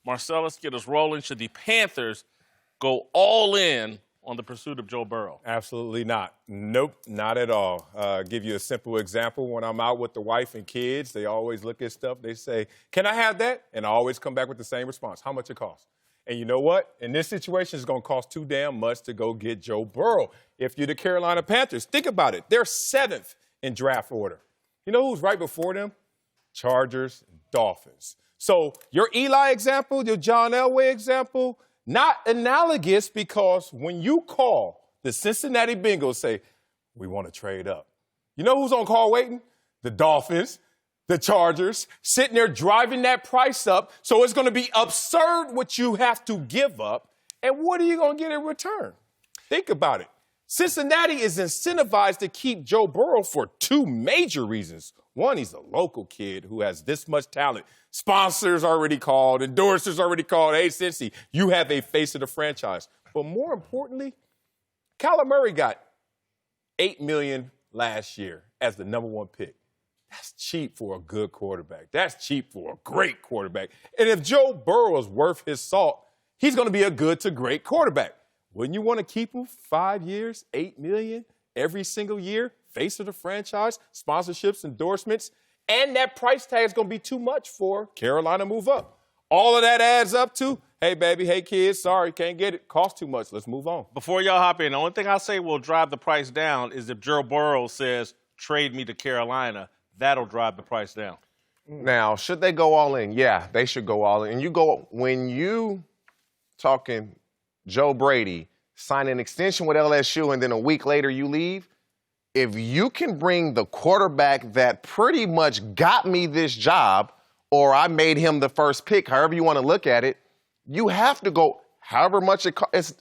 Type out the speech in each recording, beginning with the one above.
Marcellus, get us rolling. Should the Panthers go all in on the pursuit of Joe Burrow? Absolutely not. Nope, not at all. Give you a simple example. When I'm out with the wife and kids, they always look at stuff. They say, "Can I have that?" And I always come back with the same response: how much it costs? And you know what? In this situation, it's going to cost too damn much to go get Joe Burrow. If you're the Carolina Panthers, think about it. They're 7th in draft order. You know who's right before them? Chargers and Dolphins. So your Eli example, your John Elway example, not analogous, because when you call the Cincinnati Bengals, say, "We want to trade up," you know who's on call waiting? The Dolphins, the Chargers, sitting there driving that price up. So it's going to be absurd what you have to give up. And what are you going to get in return? Think about it. Cincinnati is incentivized to keep Joe Burrow for 2 major reasons. One, he's a local kid who has this much talent. Sponsors already called, endorsers already called. Hey, Cincy, you have a face of the franchise. But more importantly, Kyler Murray got $8 million last year as the number 1 pick. That's cheap for a good quarterback. That's cheap for a great quarterback. And if Joe Burrow is worth his salt, he's going to be a good to great quarterback. Wouldn't you want to keep him 5 years, $8 million every single year? Face of the franchise, sponsorships, endorsements, and that price tag is going to be too much for Carolina to move up. All of that adds up to, hey, baby, hey, kids, sorry, can't get it. Cost too much. Let's move on. Before y'all hop in, the only thing I say will drive the price down is if Joe Burrow says, "Trade me to Carolina." That'll drive the price down. Now, should they go all in? Yeah, they should go all in. And when you talking Joe Brady, sign an extension with LSU, and then a week later you leave, if you can bring the quarterback that pretty much got me this job, or I made him the first pick, however you want to look at it, you have to go however much it costs.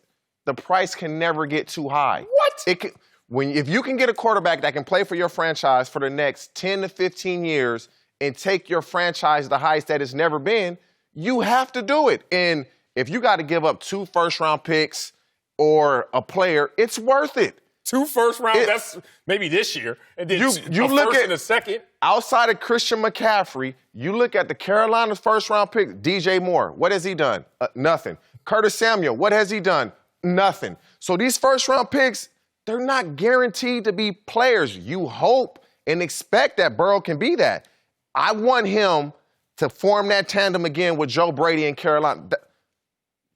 The price can never get too high. What? If you can get a quarterback that can play for your franchise for the next 10 to 15 years and take your franchise the highest that it's never been, you have to do it. And if you got to give up 2 first-round picks or a player, it's worth it. 2 first rounds, that's maybe this year. And then you look first at a second. Outside of Christian McCaffrey, you look at the Carolina's first-round pick, DJ Moore. What has he done? Nothing. Curtis Samuel, what has he done? Nothing. So these first-round picks, they're not guaranteed to be players. You hope and expect that Burrow can be that. I want him to form that tandem again with Joe Brady in Carolina.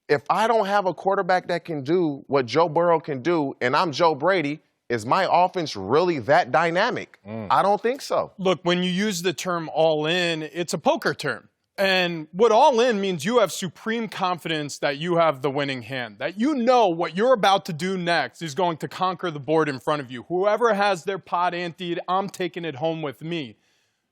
If I don't have a quarterback that can do what Joe Burrow can do, and I'm Joe Brady, is my offense really that dynamic? I don't think so. Look, when you use the term all in, it's a poker term. And what all in means, you have supreme confidence that you have the winning hand, that you know what you're about to do next is going to conquer the board in front of you. Whoever has their pot anteed, I'm taking it home with me.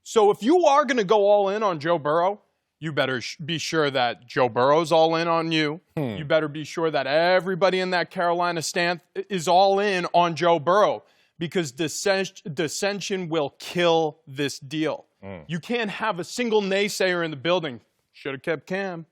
So if you are going to go all in on Joe Burrow, you better be sure that Joe Burrow's all in on you. You better be sure that everybody in that Carolina stand is all in on Joe Burrow, because dissension will kill this deal. You can't have a single naysayer in the building. Should have kept Cam.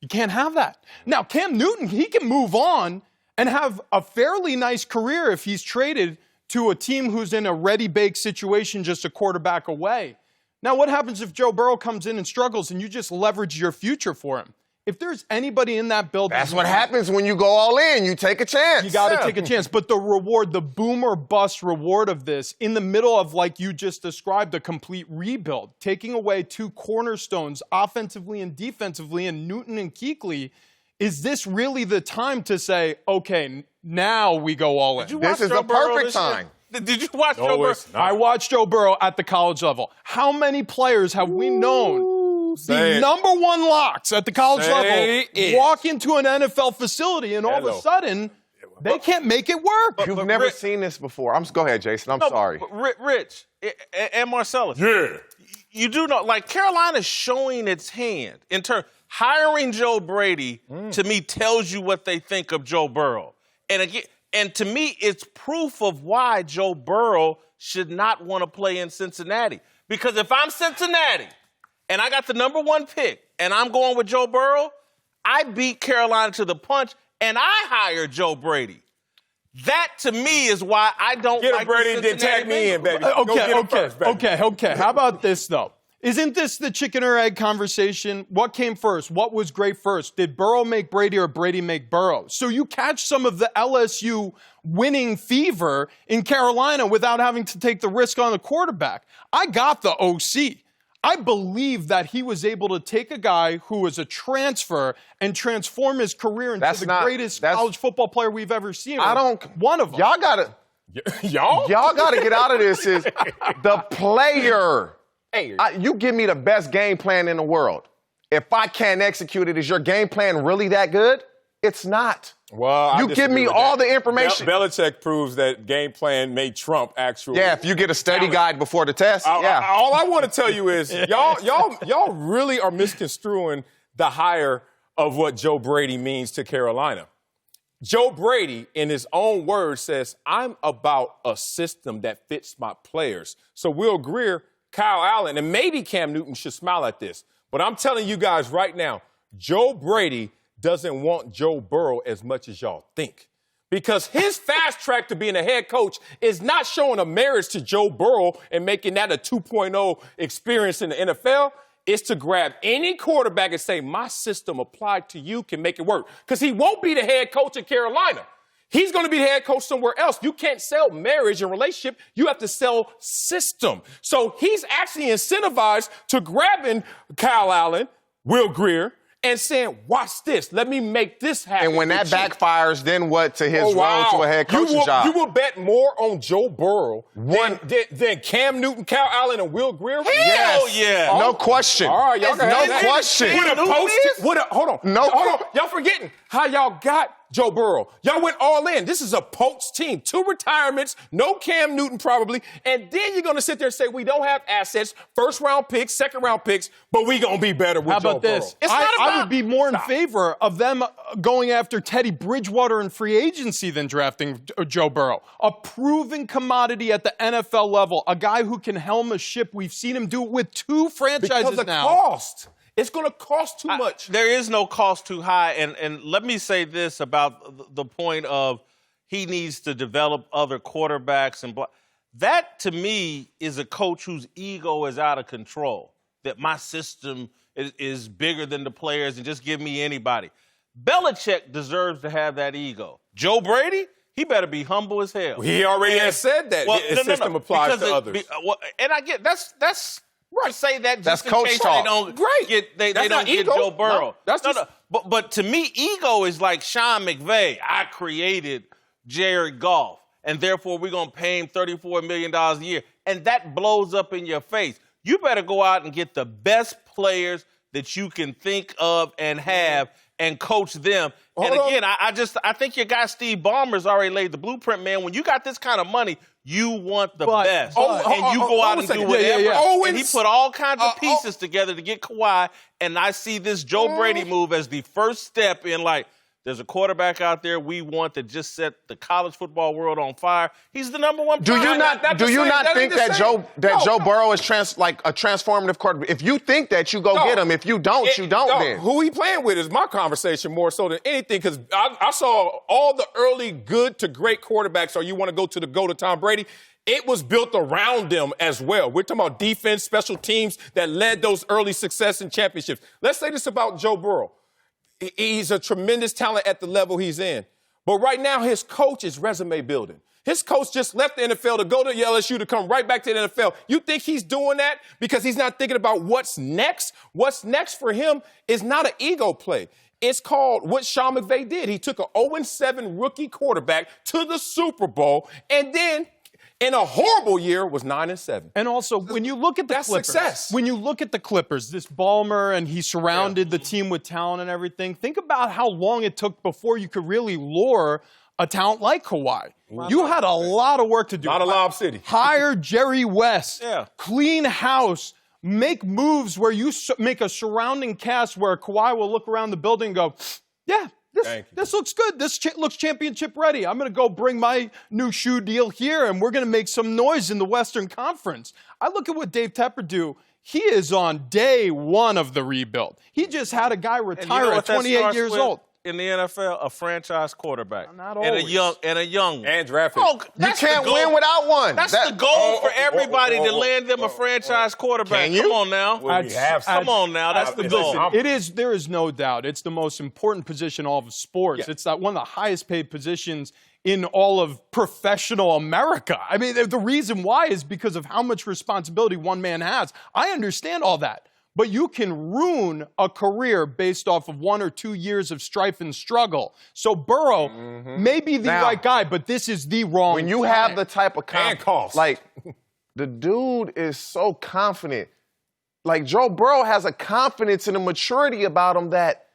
You can't have that. Now, Cam Newton, he can move on and have a fairly nice career if he's traded to a team who's in a ready-baked situation just a quarterback away. Now, what happens if Joe Burrow comes in and struggles and you just leverage your future for him? If there's anybody in that building... That's what happens when you go all in. You take a chance. You got to take a chance. But the reward, the boom or bust reward of this, in the middle of, like you just described, a complete rebuild, taking away 2 cornerstones offensively and defensively, and Newton and Kuechly, is this really the time to say, okay, now we go all in? This is the perfect time. Did you watch Joe Burrow? I watched Joe Burrow at the college level. How many players have we known the number 1 locks at the college level walk into an NFL facility and all of a sudden they can't make it work? You've never seen this before. Go ahead, Jason. I'm sorry. Rich and Marcellus. Yeah. You do know, like, Carolina's showing its hand in turn. Hiring Joe Brady, to me, tells you what they think of Joe Burrow. And again, and to me, it's proof of why Joe Burrow should not want to play in Cincinnati. Because if I'm Cincinnati and I got the number 1 pick and I'm going with Joe Burrow, I beat Carolina to the punch and I hire Joe Brady. That, to me, is why I don't Get like Brady, the then tag me in, baby. Okay. How about this, though? Isn't this the chicken or egg conversation? What came first? What was great first? Did Burrow make Brady or Brady make Burrow? So you catch some of the LSU winning fever in Carolina without having to take the risk on the quarterback. I got the OC. I believe that he was able to take a guy who was a transfer and transform his career into the greatest college football player we've ever seen. One of them. Y'all gotta get out of this. Is the player. You give me the best game plan in the world. If I can't execute it, is your game plan really that good? It's not. Well, you give me all the information. Belichick proves that game plan may trump actual. Yeah, if you get a study guide before the test. All I want to tell you is y'all really are misconstruing the hire of what Joe Brady means to Carolina. Joe Brady, in his own words, says, I'm about a system that fits my players. So Will Grier, Kyle Allen, and maybe Cam Newton should smile at this. But I'm telling you guys right now, Joe Brady doesn't want Joe Burrow as much as y'all think. Because his fast track to being a head coach is not showing a marriage to Joe Burrow and making that a 2.0 experience in the NFL. It's to grab any quarterback and say, my system applied to you can make it work. Because he won't be the head coach in Carolina. He's going to be the head coach somewhere else. You can't sell marriage and relationship. You have to sell system. So he's actually incentivized to grabbing Kyle Allen, Will Grier, and saying, watch this. Let me make this happen. And when that backfires, then what to his role to a head coaching job? You will bet more on Joe Burrow than Cam Newton, Kyle Allen, and Will Grier? Hell yeah. No question. All right, y'all no question. Hold on. Y'all forgetting how y'all got Joe Burrow. Y'all went all in. This is a Pokes team. 2 retirements, no Cam Newton probably, and then you're going to sit there and say we don't have assets, first-round picks, second-round picks, but we going to be better with Joe Burrow. How about this? I would be more in favor of them going after Teddy Bridgewater in free agency than drafting Joe Burrow. A proven commodity at the NFL level, a guy who can helm a ship. We've seen him do it with 2 franchises now. Because of cost. It's going to cost too much. There is no cost too high. And let me say this about the point of he needs to develop other quarterbacks. That, to me, is a coach whose ego is out of control, that my system is bigger than the players and just give me anybody. Belichick deserves to have that ego. Joe Brady, he better be humble as hell. He already has said that his system applies to others. And I get that's right. Say that just that's in coach case talk. they don't get Joe Burrow. But to me, ego is like Sean McVay. I created Jared Goff, and therefore we're going to pay him $34 million a year. And that blows up in your face. You better go out and get the best players that you can think of and have and coach them. I think your guy Steve Ballmer's already laid the blueprint, man. When you got this kind of money, you want the best. And you go out and do whatever. And he put all kinds of pieces together to get Kawhi. And I see this Joe Brady move as the first step in, like, there's a quarterback out there we want that just set the college football world on fire. He's the number one. Do you not think that Joe Burrow is like a transformative quarterback? If you think that, you go get him. If you don't, you don't. Then who he playing with is my conversation more so than anything, because I saw all the early good to great quarterbacks. Or you want to go to Tom Brady? It was built around them as well. We're talking about defense, special teams that led those early success and championships. Let's say this about Joe Burrow. He's a tremendous talent at the level he's in. But right now, his coach is resume building. His coach just left the NFL to go to LSU to come right back to the NFL. You think he's doing that because he's not thinking about what's next? What's next for him is not an ego play. It's called what Sean McVay did. He took an 0-7 rookie quarterback to the Super Bowl, and then in a horrible year was 9-7. And also, when you look at the Clippers, success. When you look at the Clippers, this Ballmer, and he surrounded the team with talent and everything, think about how long it took before you could really lure a talent like Kawhi. You had a lot of work to do. Not a Lob City. Hire Jerry West. Clean house. Make moves where you make a surrounding cast where Kawhi will look around the building and go, yeah, this looks good. This looks championship ready. I'm going to go bring my new shoe deal here, and we're going to make some noise in the Western Conference. I look at what Dave Tepper do. He is on day one of the rebuild. He just had a guy retire at 28 years old. in the NFL? A franchise quarterback. Not and always. a young one. And drafted. Oh, You that's can't the goal. win without one. That's the goal for everybody to land them a oh, franchise quarterback. Can you? Come on now. Well, we have some. Come on now. That's the goal. Listen, there is no doubt. It's the most important position in all of sports. Yeah. It's one of the highest paid positions in all of professional America. I mean, the reason why is because of how much responsibility one man has. I understand all that. But you can ruin a career based off of 1 or 2 years of strife and struggle. So Burrow may be the right guy, but this is the wrong When you time. have the type of And cost. like, the dude is so confident. Like, Joe Burrow has a confidence and a maturity about him that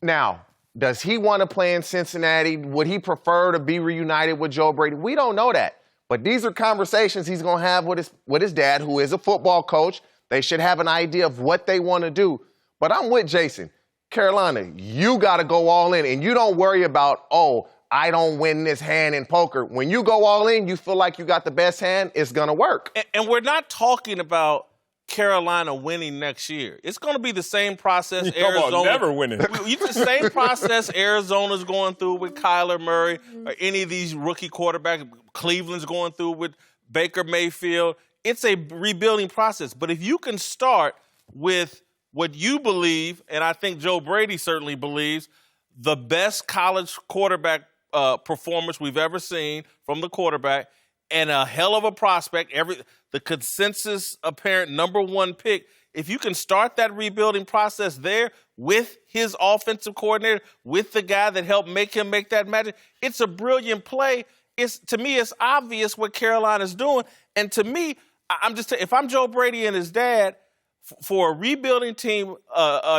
now, does he want to play in Cincinnati? Would he prefer to be reunited with Joe Brady? We don't know that. But these are conversations he's going to have with his dad, who is a football coach. They should have an idea of what they want to do. But I'm with Jason. Carolina, you got to go all in. And you don't worry about, I don't win this hand in poker. When you go all in, you feel like you got the best hand, it's going to work. And we're not talking about Carolina winning next year. It's going to be the same process Arizona. Never winning. The same process Arizona's going through with Kyler Murray or any of these rookie quarterbacks. Cleveland's going through with Baker Mayfield. It's a rebuilding process. But if you can start with what you believe, and I think Joe Brady certainly believes, the best college quarterback performance we've ever seen from the quarterback, and a hell of a prospect, the consensus apparent number one pick, if you can start that rebuilding process there with his offensive coordinator, with the guy that helped make him make that magic, it's a brilliant play. To me, it's obvious what Carolina's doing. And to me, if I'm Joe Brady and his dad, for a rebuilding team,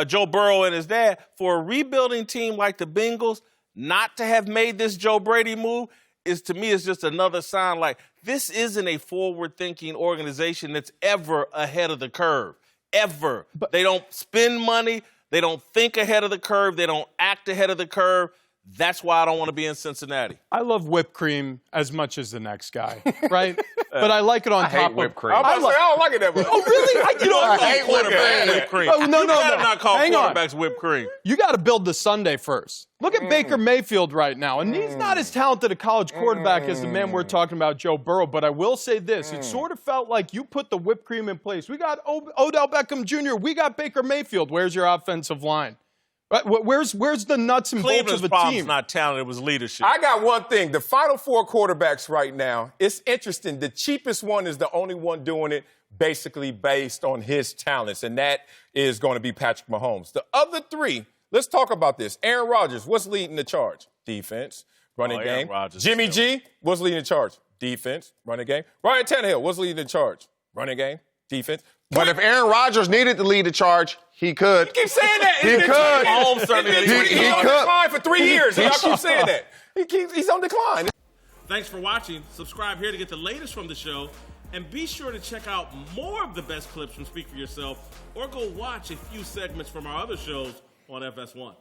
Joe Burrow and his dad, for a rebuilding team like the Bengals, not to have made this Joe Brady move to me is just another sign like this isn't a forward-thinking organization that's ever ahead of the curve, ever. But they don't spend money. They don't think ahead of the curve. They don't act ahead of the curve. That's why I don't want to be in Cincinnati. I love whipped cream as much as the next guy, right? But I like it on top of whipped cream. I don't like it that much. Oh, really? You know, I hate whipped cream. Oh, no, you gotta no. not call Hang on. quarterbacks whipped cream. You got to build the sundae first. Look at Baker Mayfield right now. And he's not as talented a college quarterback as the man we're talking about, Joe Burrow. But I will say this. It sort of felt like you put the whipped cream in place. We got Odell Beckham Jr. We got Baker Mayfield. Where's your offensive line? Where's the nuts and bolts Cleveland's of a problem's team? not talent, it was leadership. I got one thing. The Final Four quarterbacks right now, it's interesting. The cheapest one is the only one doing it basically based on his talents, and that is going to be Patrick Mahomes. The other three, let's talk about this. Aaron Rodgers, what's leading the charge? Defense, running game. Jimmy G, what's leading the charge? Defense, running game. Ryan Tannehill, what's leading the charge? Running game, defense. But if Aaron Rodgers needed to lead the charge, he could. You keep saying that. He could. Mahomes certainly He's on decline for 3 years, and y'all keep saying that. He's on decline. Thanks for watching. Subscribe here to get the latest from the show. And be sure to check out more of the best clips from Speak For Yourself, or go watch a few segments from our other shows on FS1.